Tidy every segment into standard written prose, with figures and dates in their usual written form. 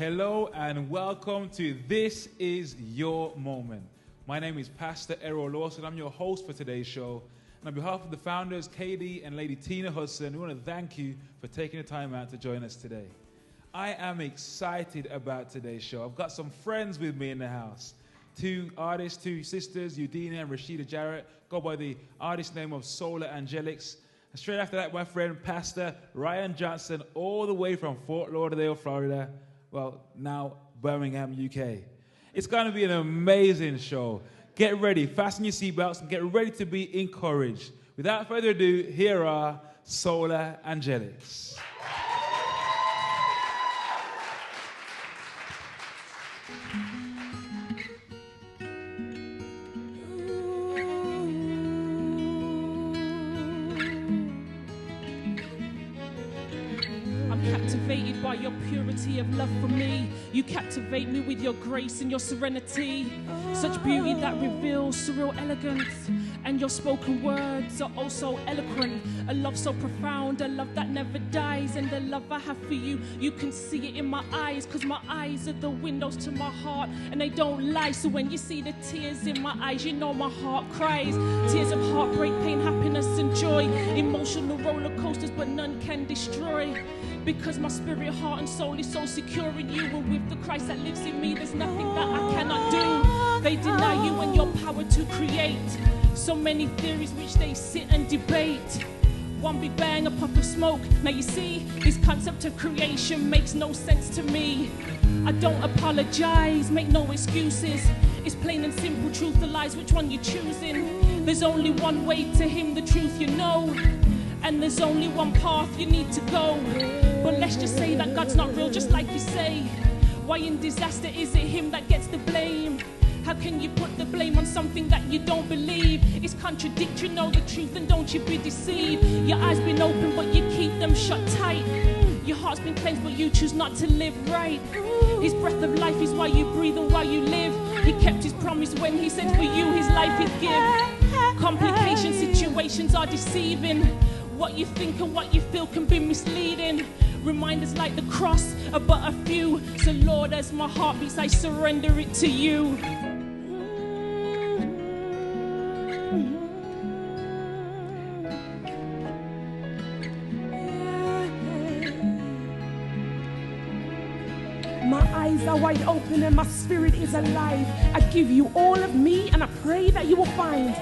Hello and welcome to This Is Your Moment. My name is Pastor Errol Lawson. I'm your host for today's show. And on behalf of the founders, KD and Lady Tiym Hudson, we want to thank you for taking the time out to join us today. I am excited about today's show. I've got some friends with me in the house. Two artists, two sisters, Udina and Rashida Jarrett, go by the artist name of Solar Angelics. And straight after that, my friend, Pastor Ryan Johnson, all the way from Fort Lauderdale, Florida. Well, now Birmingham, UK. It's going to be an amazing show. Get ready, fasten your seatbelts, and get ready to be encouraged. Without further ado, here are Solar Angelics. Captivated by your purity of love for me. You captivate me with your grace and your serenity. Such beauty that reveals surreal elegance. And your spoken words are oh so eloquent. A love so profound, a love that never dies. And the love I have for you, you can see it in my eyes. Cause my eyes are the windows to my heart, and they don't lie. So when you see the tears in my eyes, you know my heart cries. Tears of heartbreak, pain, happiness and joy. Emotional roller coasters, but none can destroy. Because my spirit, heart and soul is so secure in you. And with the Christ that lives in me, there's nothing that I cannot do. They deny you and your power to create. So many theories which they sit and debate. One big bang, a puff of smoke. Now you see, this concept of creation makes no sense to me. I don't apologize, make no excuses. It's plain and simple, truth or lies, which one you choosing? There's only one way to him, the truth you know. And there's only one path you need to go. But let's just say that God's not real, just like you say. Why in disaster is it him that gets the blame? How can you put the blame on something that you don't believe? It's contradictory, know the truth and don't you be deceived. Your eyes been open but you keep them shut tight. Your heart's been cleansed but you choose not to live right. His breath of life is why you breathe and why you live. He kept his promise when he said for you his life he'd give. Complications, situations are deceiving. What you think and what you feel can be misleading. Reminders like the cross are but a few. So Lord, as my heart beats, I surrender it to you. My eyes are wide open and my spirit is alive. I give you all of me and I pray that you will find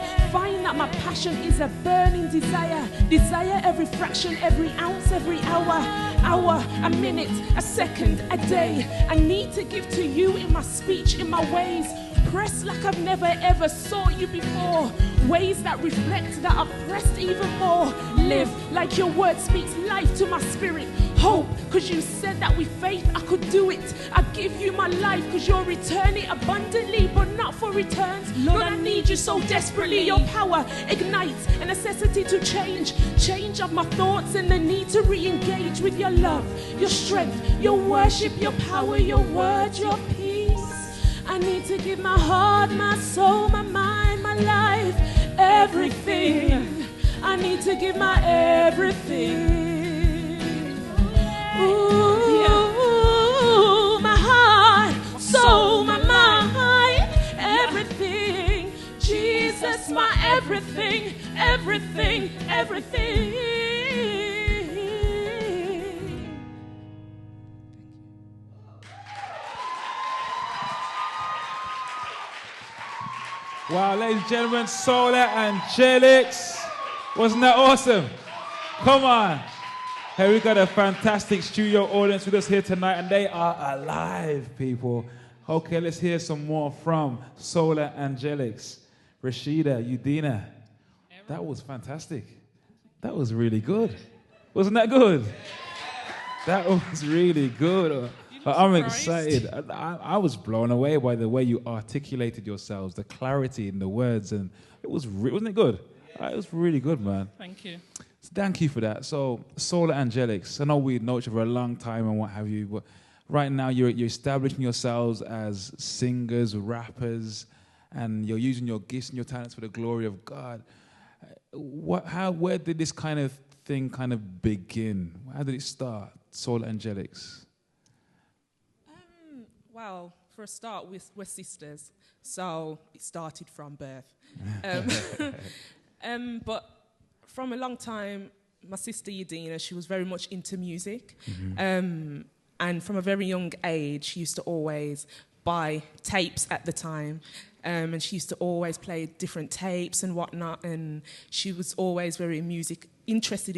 that my passion is a burning desire. Desire every fraction, every ounce, every hour, a minute, a second, a day. I need to give to you in my speech, in my ways. Press like I've never ever sought you before. Ways that reflect that I've pressed even more. Live like your word speaks life to my spirit. Hope, cause you said that with faith I could do it. I give you my life cause you're returning abundantly, but not for returns. Lord, I need you so desperately. Your power ignites a necessity to change. Change of my thoughts and the need to re-engage with your love, your strength, your worship, your power, your word, your peace. I need to give my heart, my soul, my mind, my life, everything. I need to give my everything. Ooh, yeah. My heart, soul, my mind, everything. Jesus, my everything, everything, everything. Wow, ladies and gentlemen, Solar Angelics. Wasn't that awesome? Come on. Hey, we got a fantastic studio audience with us here tonight, and they are alive, people. Okay, let's hear some more from Solar Angelics. Rashida, Udina. That was fantastic. That was really good. Wasn't that good? That was really good. I'm excited. I was blown away by the way you articulated yourselves, the clarity in the words, and wasn't it good? It was really good, man. Thank you. So thank you for that. So, Solar Angelics, I know we've known each other a long time and what have you, but right now you're establishing yourselves as singers, rappers, and you're using your gifts and your talents for the glory of God. Where did this kind of thing kind of begin? How did it start, Solar Angelics? Well, for a start, we're sisters, so it started from birth. But from a long time, my sister Yadina, she was very much into music. And from a very young age, she used to always buy tapes at the time. And she used to always play different tapes and whatnot. And she was always very interested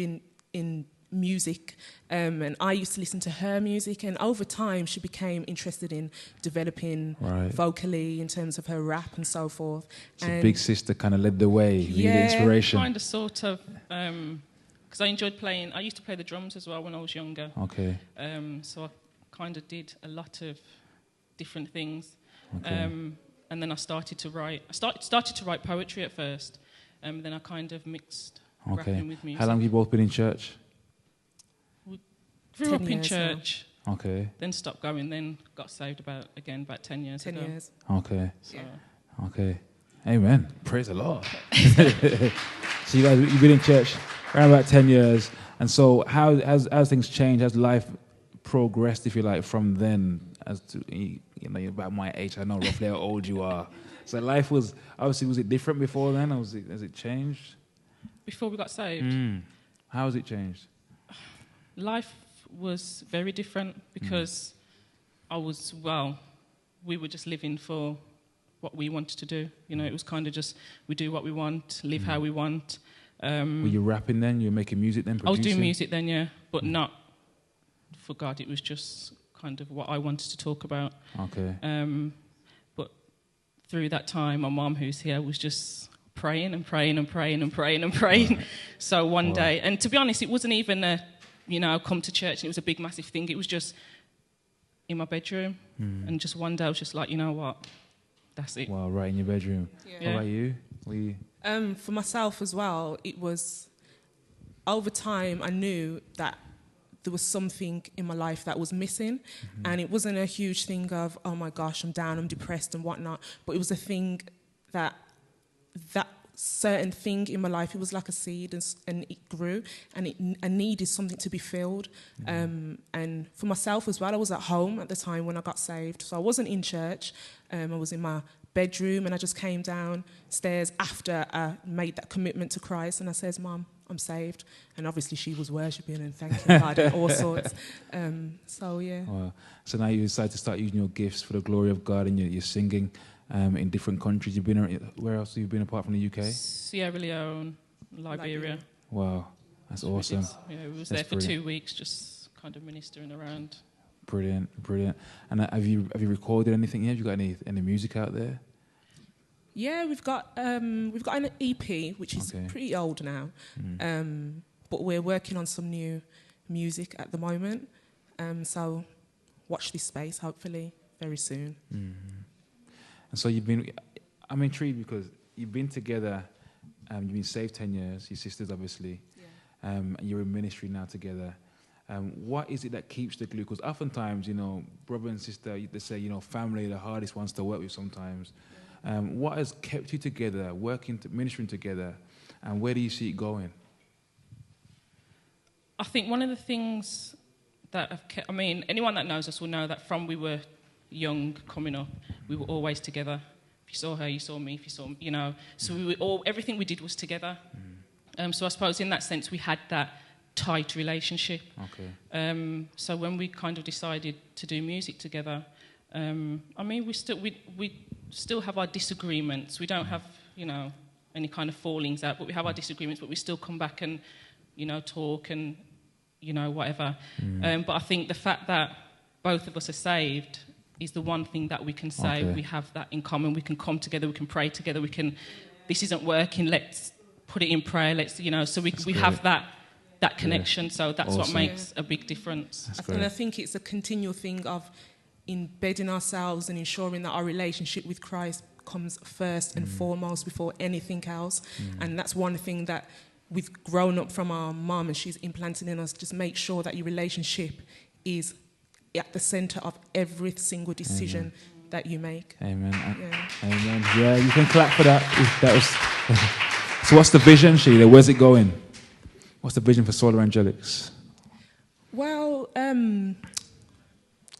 in music. And I used to listen to her music. And over time, she became interested in developing vocally in terms of her rap and so forth. So big sister kind of led the way, the inspiration. Kind of, sort of. Because I enjoyed playing. I used to play the drums as well when I was younger. Okay. So I kind of did a lot of different things. Okay. And then I started to write. I started to write poetry at first. Then I kind of mixed rapping with music. How long have you both been in church? We grew up in church. Now. Okay. Then stopped going. Then got saved about 10 years ago. 10 years. Okay. So. Okay. Amen. Praise the Lord. So you've been in church around about 10 years. And so how things changed? Has life progressed, if you like, from then? As to, you're about my age, I know roughly how old you are. So life was it different before then, or has it changed? Before we got saved? How has it changed? Life was very different because we were just living for what we wanted to do. It was kind of just, we do what we want, live how we want. Were you rapping then? You were making music then, producing? I was doing music then, yeah, but not for God. It was just kind of what I wanted to talk about. Okay. But through that time, my mum, who's here, was just praying and praying and praying and praying and praying. So one day, and to be honest, it wasn't even come to church and it was a big, massive thing. It was just in my bedroom. And just one day I was just like, you know what? That's it. Wow, right in your bedroom. Yeah. How about you? For myself as well, it was, over time, I knew that there was something in my life that was missing. And it wasn't a huge thing of, oh my gosh, I'm down, I'm depressed and whatnot. But it was a thing that certain thing in my life, it was like a seed and it grew and I needed something to be filled. And for myself as well, I was at home at the time when I got saved. So I wasn't in church. I was in my bedroom and I just came downstairs after I made that commitment to Christ and I says, Mom, I'm saved. And obviously she was worshipping and thanking God and all sorts. So, yeah. Wow. So now you decide to start using your gifts for the glory of God and you're singing in different countries. Where else have you been apart from the UK? Sierra Leone, Liberia. Wow, that's awesome. We was there for 2 weeks just kind of ministering around. Brilliant. And have you recorded anything yet? Have you got any music out there? Yeah, we've got an EP which is pretty old now, but we're working on some new music at the moment. So watch this space, hopefully very soon. And so I'm intrigued because you've been together. You've been saved 10 years. Your sisters, obviously. Yeah. And you're in ministry now together. What is it that keeps the glue? Because oftentimes, brother and sister, they say, family are the hardest ones to work with sometimes. What has kept you together, ministering together, and where do you see it going? I think one of the things that have kept, anyone that knows us will know that from we were young coming up, we were always together. If you saw her, you saw me. If you saw, so we were everything we did was together. So I suppose in that sense we had that tight relationship. Okay. So when we kind of decided to do music together, we still have our disagreements. We don't have, any kind of fallings out, but we have our disagreements, but we still come back and, talk and, whatever. But I think the fact that both of us are saved is the one thing that we can say. We have that in common. We can come together, we can pray together, this isn't working, let's put it in prayer, so we have that connection. So that's awesome. What makes a big difference. And I think it's a continual thing of embedding ourselves and ensuring that our relationship with Christ comes first and foremost before anything else. And that's one thing that we've grown up from our mum, and she's implanted in us. Just make sure that your relationship is at the centre of every single decision that you make. Amen. Amen. Yeah, you can clap for that. So what's the vision, Sheila? Where's it going? What's the vision for Solar Angelics? Well,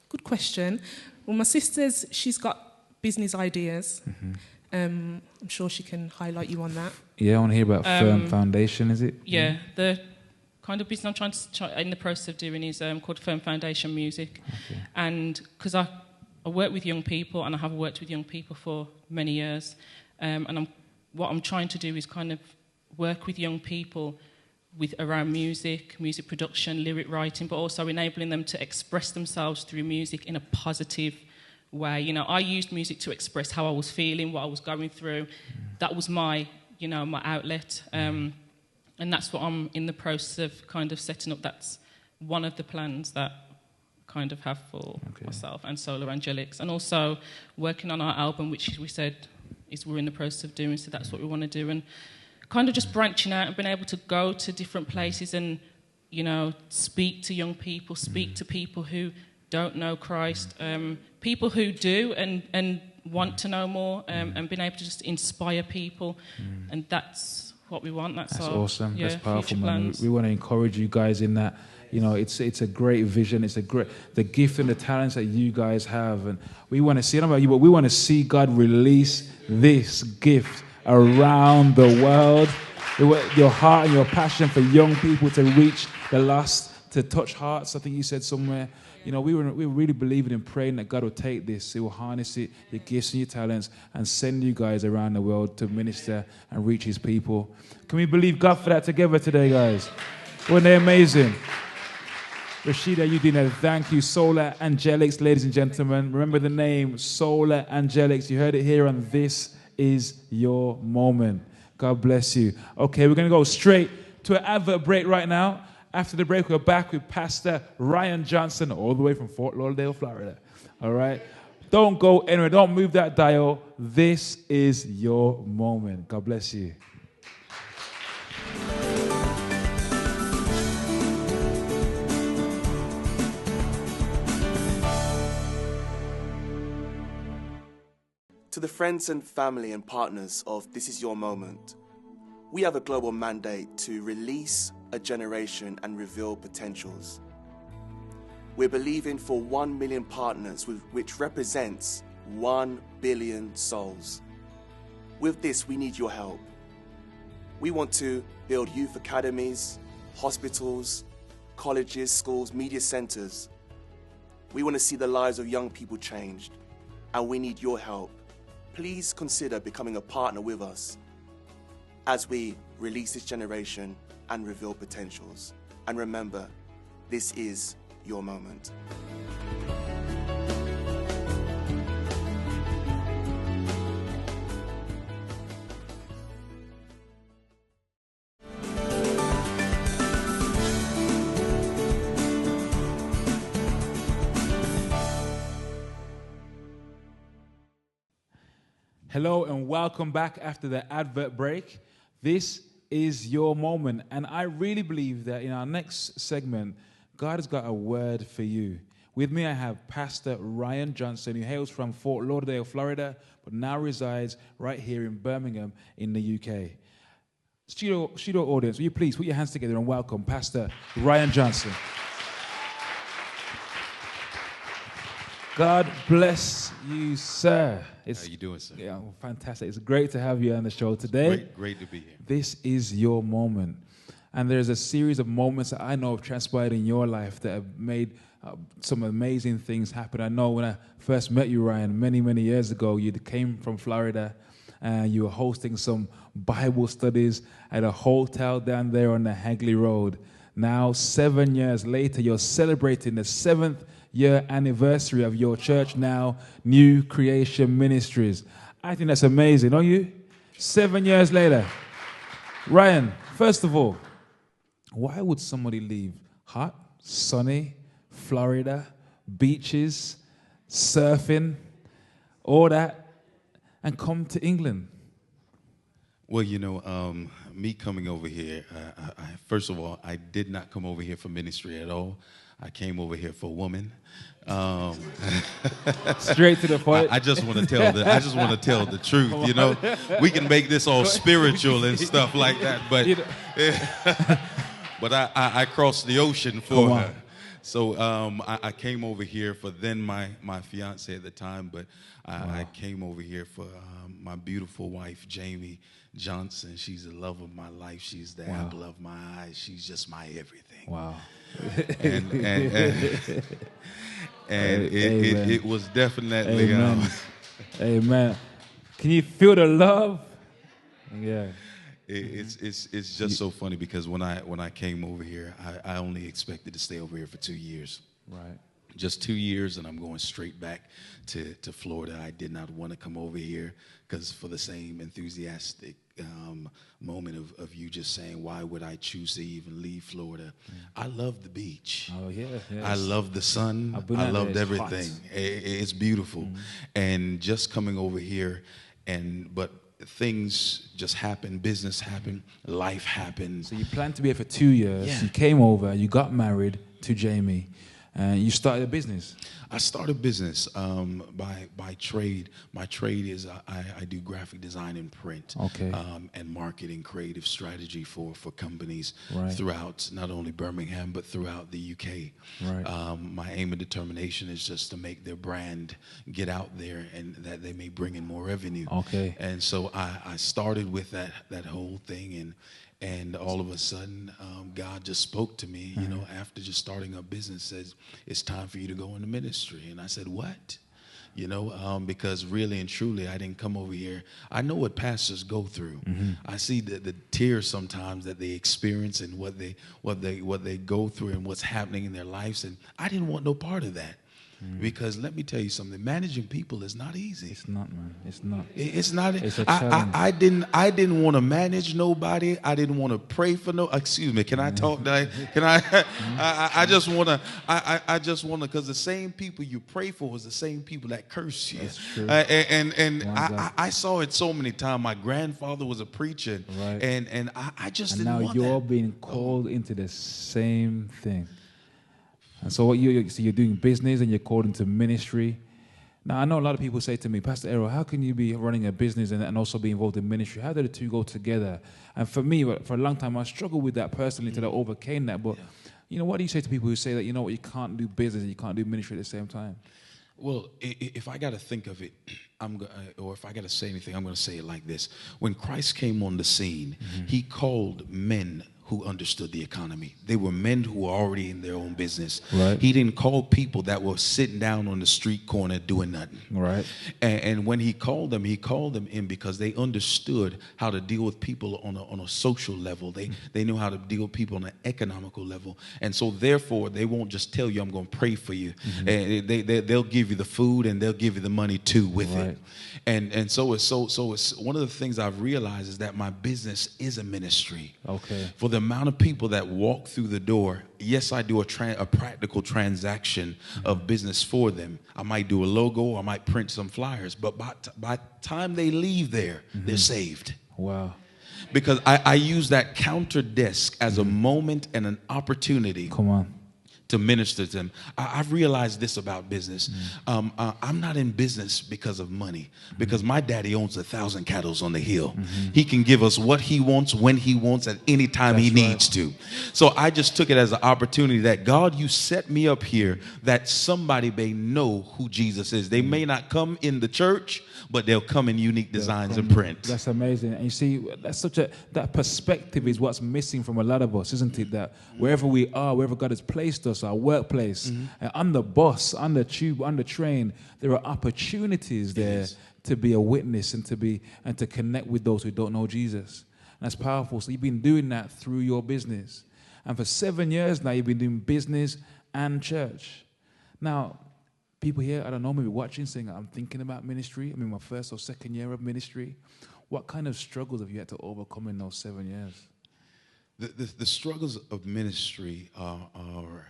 good question. Well, my sister's, she's got business ideas. I'm sure she can highlight you on that. Yeah, I want to hear about Firm Foundation, is it? Yeah, the kind of business I'm in the process of doing is called Firm Foundation Music. Okay. And because I work with young people, and I have worked with young people for many years, and what I'm trying to do is kind of work with young people around music production, lyric writing, but also enabling them to express themselves through music in a positive way. You know, I used music to express how I was feeling, what I was going through. That was my outlet. And that's what I'm in the process of kind of setting up. That's one of the plans that I kind of have for myself and Solo Angelics. And also working on our album, which we said we're in the process of doing, so that's what we want to do. And kind of just branching out and being able to go to different places and, you know, speak to young people, speak to people who don't know Christ, people who do and want to know more, and being able to just inspire people. And that's what we want. That's awesome. Yeah, that's powerful, man. plans. We want to encourage you guys in that. You know, it's a great vision. It's the gift and the talents that you guys have, and we want to see. I don't know about you, but we want to see God release this gift around the world. Your heart and your passion for young people to reach the lost, to touch hearts. I think you said somewhere. You know, we were really believing and praying that God will take this, He will harness it, your gifts and your talents, and send you guys around the world to minister and reach His people. Can we believe God for that together today, guys? Weren't they amazing? Rashida, Udina, thank you. Solar Angelics, ladies and gentlemen. Remember the name, Solar Angelics. You heard it here on This Is Your Moment. God bless you. Okay, we're going to go straight to an advert break right now. After the break, we're back with Pastor Ryan Johnson, all the way from Fort Lauderdale, Florida. All right? Don't go anywhere. Don't move that dial. This is your moment. God bless you. To the friends and family and partners of This Is Your Moment, we have a global mandate to release a generation and reveal potentials. We're believing for 1 million partners, which represents 1 billion souls. With this, we need your help. We want to build youth academies, hospitals, colleges, schools, media centers. We want to see the lives of young people changed, and we need your help. Please consider becoming a partner with us as we release this generation and reveal potentials. And remember, this is your moment. Hello and welcome back after the advert break. This is your moment. And I really believe that in our next segment, God has got a word for you. With me, I have Pastor Ryan Johnson, who hails from Fort Lauderdale, Florida, but now resides right here in Birmingham in the UK. Studio audience, will you please put your hands together and welcome Pastor Ryan Johnson. God bless you, sir. How you doing, sir? Yeah, fantastic. It's great to have you on the show today. Great to be here. This is your moment. And there's a series of moments that I know have transpired in your life that have made some amazing things happen. I know when I first met you, Ryan, many, many years ago, you came from Florida and you were hosting some Bible studies at a hotel down there on the Hagley Road. Now, 7 years later, you're celebrating the 7th year anniversary of your church now, New Creation Ministries. I think that's amazing, don't you? 7 years later. Ryan, first of all, why would somebody leave hot, sunny, Florida, beaches, surfing, all that, and come to England? Well, you know, me coming over here, first of all, I did not come over here for ministry at all. I came over here for a woman. Straight to the point. I just want to tell the truth. You know, we can make this all spiritual and stuff like that, but but I crossed the ocean for her. So I came over here for then my fiance at the time, but I came over here for my beautiful wife, Jamie Johnson. She's the love of my life. She's the apple of my eye. She's just my everything. Wow. And it was definitely... Amen. Amen. Can you feel the love? Yeah. It's just so funny because when I came over here, I only expected to stay over here for 2 years. Right. Just 2 years, and I'm going straight back to Florida. I did not want to come over here because for the same enthusiastic moment of you just saying, why would I choose to even leave Florida? I love the beach. Oh, yeah. I love the sun. I loved everything. It's beautiful. And just coming over here, but things just happen, business happened, life happened. So you planned to be here for 2 years. Yeah. You came over, you got married to Jamie, and you started a business. I started business by trade. My trade is I do graphic design and print, and marketing, creative strategy for companies throughout not only Birmingham but throughout the UK. Right. My aim and determination is just to make their brand get out there and that they may bring in more revenue. Okay. And so I started with that whole thing, and all of a sudden, God just spoke to me, you know, after just starting a business, says, it's time for you to go into ministry. And I said, what? You know, because really and truly, I didn't come over here. I know what pastors go through. I see the tears sometimes that they experience and what they go through and what's happening in their lives. And I didn't want no part of that. Because let me tell you something, managing people is not easy. It's not, man. It's not. It's not. It's a challenge. I didn't want to manage nobody. I didn't want to pray for no. Excuse me. Can I talk? Can I? I just want to. I just want to, because the same people you pray for is the same people that curse you. That's true. And I saw it so many times. My grandfather was a preacher, and I just didn't want that. Now you're being called into the same thing. And so you're doing business and you're called into ministry. Now, I know a lot of people say to me, Pastor Errol, how can you be running a business and also be involved in ministry? How do the two go together? And for me, for a long time, I struggled with that personally until I overcame that. But, you know, what do you say to people who say that, you know what, you can't do business and you can't do ministry at the same time? Well, if I got to think of it, or if I got to say anything, I'm going to say it like this. When Christ came on the scene, he called men who understood the economy. They were men who were already in their own business. Right. He didn't call people that were sitting down on the street corner doing nothing. Right. And when he called them in because they understood how to deal with people on a social level. They knew how to deal with people on an economical level. And so therefore, they won't just tell you, I'm going to pray for you. And they'll give you the food and they'll give you the money too with it. And so it's one of the things I've realized is that my business is a ministry. Okay. For the amount of people that walk through the door, yes, I do a practical transaction of business for them. I might do a logo, I might print some flyers, but by the time they leave there, they're saved. Wow. Because I use that counter desk as a moment and an opportunity. Come on. To minister to them. I've realized this about business. I'm not in business because of money, because my daddy owns 1,000 cattle on the hill. He can give us what he wants, when he wants, at any time he needs to. So I just took it as an opportunity that, God, you set me up here that somebody may know who Jesus is. They may not come in the church, but they'll come in unique designs and print. That's amazing. And you see, that perspective is what's missing from a lot of us, isn't it? That wherever we are, wherever God has placed us, our workplace, on the bus, on the tube, on the train, there are opportunities there to be a witness and to connect with those who don't know Jesus. And that's powerful. So you've been doing that through your business. And for 7 years now, you've been doing business and church. Now, people here, I don't know, maybe watching, saying, I'm thinking about ministry. I'm in my first or second year of ministry. What kind of struggles have you had to overcome in those 7 years? The struggles of ministry are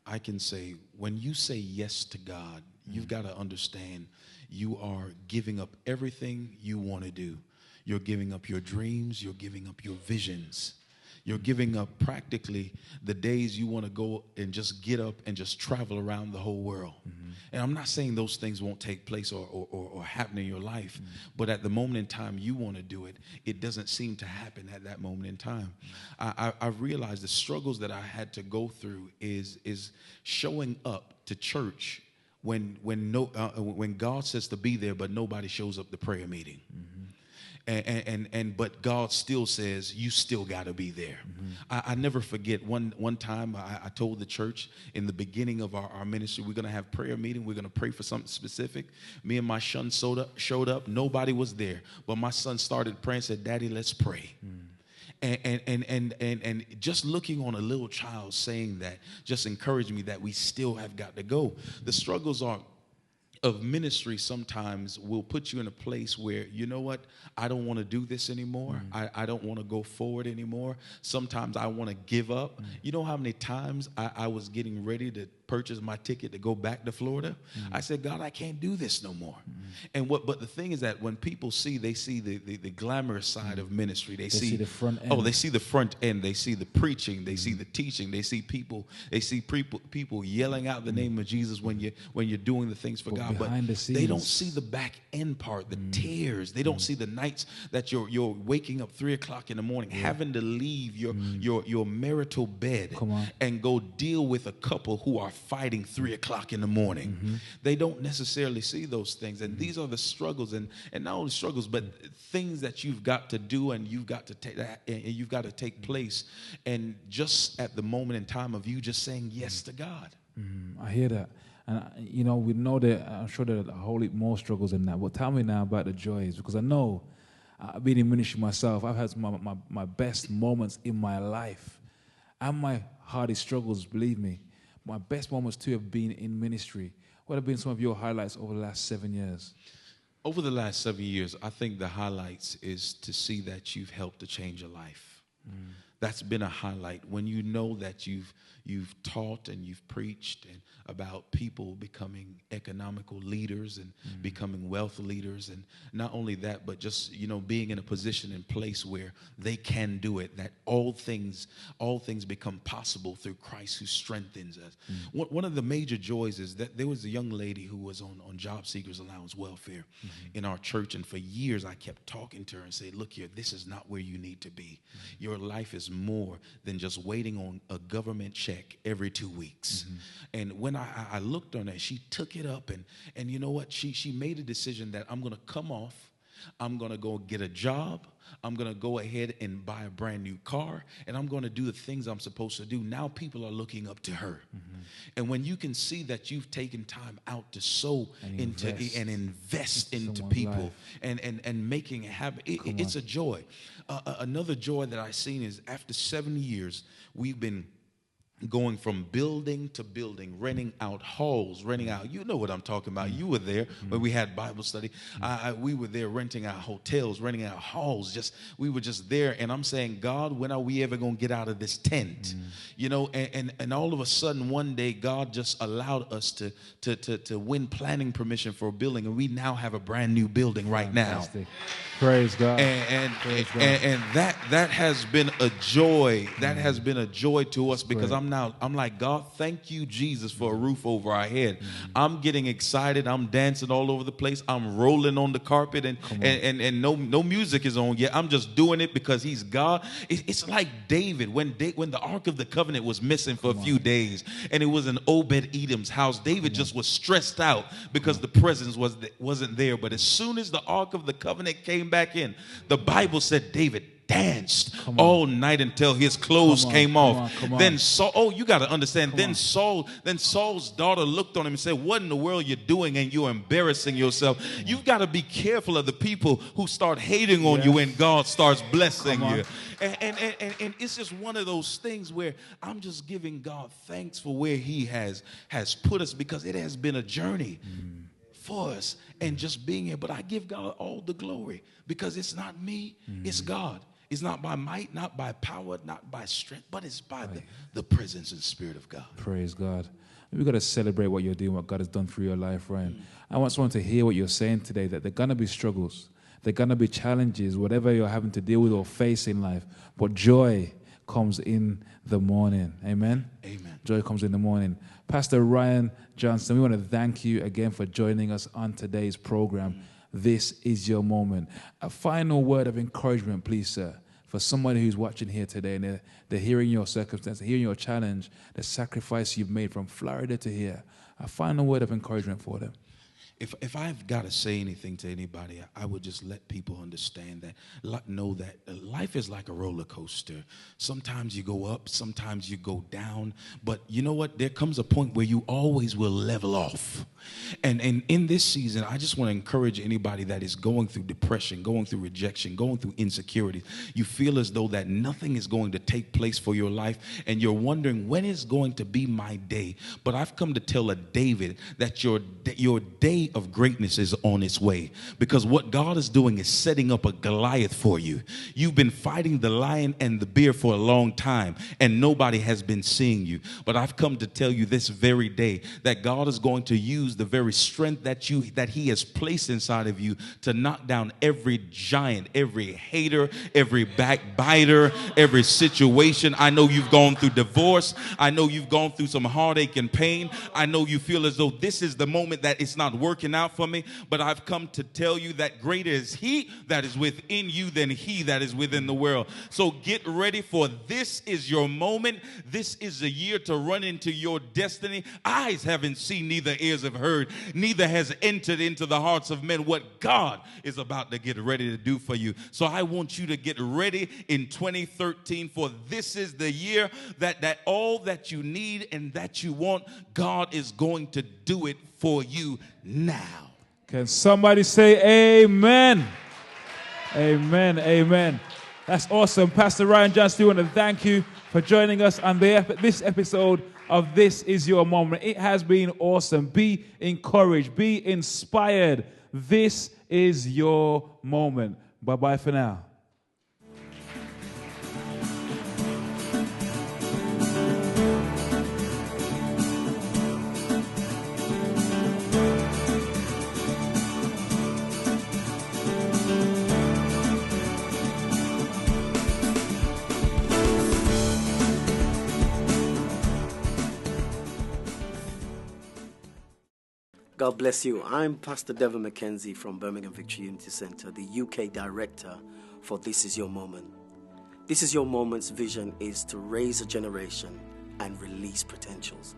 I can say, when you say yes to God, you've got to understand you are giving up everything you want to do. You're giving up your dreams. You're giving up your visions. You're giving up practically the days you want to go and just get up and just travel around the whole world. And I'm not saying those things won't take place or happen in your life, but at the moment in time you want to do it, it doesn't seem to happen at that moment in time. I realized the struggles that I had to go through is showing up to church when God says to be there, but nobody shows up to prayer meeting. But God still says you still got to be there. I never forget one time I told the church in the beginning of our ministry, we're going to have prayer meeting. We're going to pray for something specific. Me and my son showed up. Nobody was there, but my son started praying, said, "Daddy, let's pray." And just looking on a little child saying that just encouraged me that we still have got to go. The struggles of ministry sometimes will put you in a place where, you know what, I don't want to do this anymore. I don't want to go forward anymore. Sometimes I want to give up. You know how many times I was getting ready to purchase my ticket to go back to Florida? I said, God, I can't do this no more. But the thing is that when people they see the glamorous side of ministry. They see the front end. Oh, they see the front end. They see the preaching. They see the teaching. They see people yelling out the name of Jesus when you're doing the things for God. But they don't see the back end part, the tears. They don't see the nights that you're waking up 3 o'clock in the morning, having to leave your marital bed and go deal with a couple who are fighting 3 o'clock in the morning. They don't necessarily see those things. And these are the struggles, and not only struggles, but things that you've got to do and you've got to take place. And just at the moment in time of you just saying yes to God. I hear that. And, we know that, I'm sure there are a whole heap more struggles in that. But tell me now about the joys, because I know, being in ministry myself, I've had some my best moments in my life and my hardest struggles, believe me. My best moments, too, have been in ministry. What have been some of your highlights over the last 7 years? Over the last 7 years, I think the highlights is to see that you've helped to change a life. That's been a highlight. When you know that you've taught and you've preached and about people becoming economical leaders and becoming wealth leaders, and not only that, but just being in a position and place where they can do it, that all things become possible through Christ who strengthens us. One of the major joys is that there was a young lady who was on job seekers allowance welfare in our church, and for years I kept talking to her and say, look here, this is not where you need to be. Your life is more than just waiting on a government check every 2 weeks. And when I looked on her, she took it up, and you know what? She made a decision that I'm going to come off. I'm going to go get a job. I'm going to go ahead and buy a brand new car, and I'm going to do the things I'm supposed to do. Now people are looking up to her. And when you can see that you've taken time out to sow and invest into people and making it happen, it's a joy. Another joy that I've seen is after 7 years, we've been going from building to building, renting out halls, you know what I'm talking about. You were there when we had Bible study. We were there renting out hotels, renting out halls. We were just there, and I'm saying, God, when are we ever going to get out of this tent? And all of a sudden one day God just allowed us to win planning permission for a building, and we now have a brand new building right now. Praise God. And that has been a joy. That has been a joy to us, because I'm like, God, thank you, Jesus, for a roof over our head. I'm getting excited. I'm dancing all over the place. I'm rolling on the carpet, and no music is on yet. I'm just doing it because He's God. It's like David when the Ark of the Covenant was missing for a few days, and it was in Obed-Edom's house. David just was stressed out because the presence wasn't there. But as soon as the Ark of the Covenant came back in, the Bible said David danced all night until his clothes came off. Then Saul, you got to understand, then Saul's daughter looked on him and said, what in the world you're doing, and you're embarrassing yourself. You've got to be careful of the people who start hating on you when God starts blessing you. And it's just one of those things where I'm just giving God thanks for where He has put us, because it has been a journey for us, and just being here. But I give God all the glory, because it's not me, it's God. It's not by might, not by power, not by strength, but it's by the presence and Spirit of God. Praise God. We've got to celebrate what you're doing, what God has done through your life, Ryan. I want someone to hear what you're saying today, that there are going to be struggles, there are going to be challenges, whatever you're having to deal with or face in life, but joy comes in the morning. Amen? Amen. Joy comes in the morning. Pastor Ryan Johnson, we want to thank you again for joining us on today's program. This is your moment. A final word of encouragement, please, sir, for somebody who's watching here today and they're hearing your circumstance, hearing your challenge, the sacrifice you've made from Florida to here. A final word of encouragement for them. If I've got to say anything to anybody, I would just let people understand that, know that life is like a roller coaster. Sometimes you go up, sometimes you go down. But you know what? There comes a point where you always will level off. And in this season, I just want to encourage anybody that is going through depression, going through rejection, going through insecurity. You feel as though that nothing is going to take place for your life, and you're wondering, when is going to be my day? But I've come to tell a David that your day of greatness is on its way, because what God is doing is setting up a Goliath for you. You've been fighting the lion and the bear for a long time, and nobody has been seeing you. But I've come to tell you this very day that God is going to use the very strength that he has placed inside of you to knock down every giant, every hater, every backbiter, every situation. I know you've gone through divorce. I know you've gone through some heartache and pain. I know you feel as though this is the moment that it's not working out for me, but I've come to tell you that greater is he that is within you than he that is within the world. So get ready, for this is your moment. This is the year to run into your destiny. Eyes haven't seen, neither ears have heard, neither has entered into the hearts of men what God is about to get ready to do for you. So I want you to get ready in 2013, for this is the year that all that you need and that you want, God is going to do it for you now. Can somebody say amen? Amen, amen. That's awesome. Pastor Ryan Johnson, we want to thank you for joining us on this episode of This Is Your Moment. It has been awesome. Be encouraged. Be inspired. This is your moment. Bye-bye for now. God bless you. I'm Pastor Devin McKenzie from Birmingham Victory Unity Centre, the UK Director for This Is Your Moment. This Is Your Moment's vision is to raise a generation and release potentials.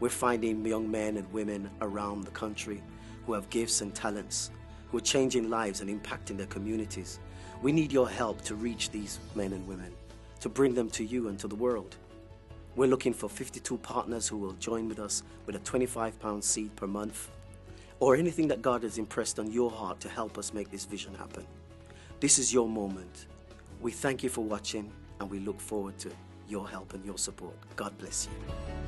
We're finding young men and women around the country who have gifts and talents, who are changing lives and impacting their communities. We need your help to reach these men and women, to bring them to you and to the world. We're looking for 52 partners who will join with us with a £25 seed per month, or anything that God has impressed on your heart to help us make this vision happen. This is your moment. We thank you for watching, and we look forward to your help and your support. God bless you.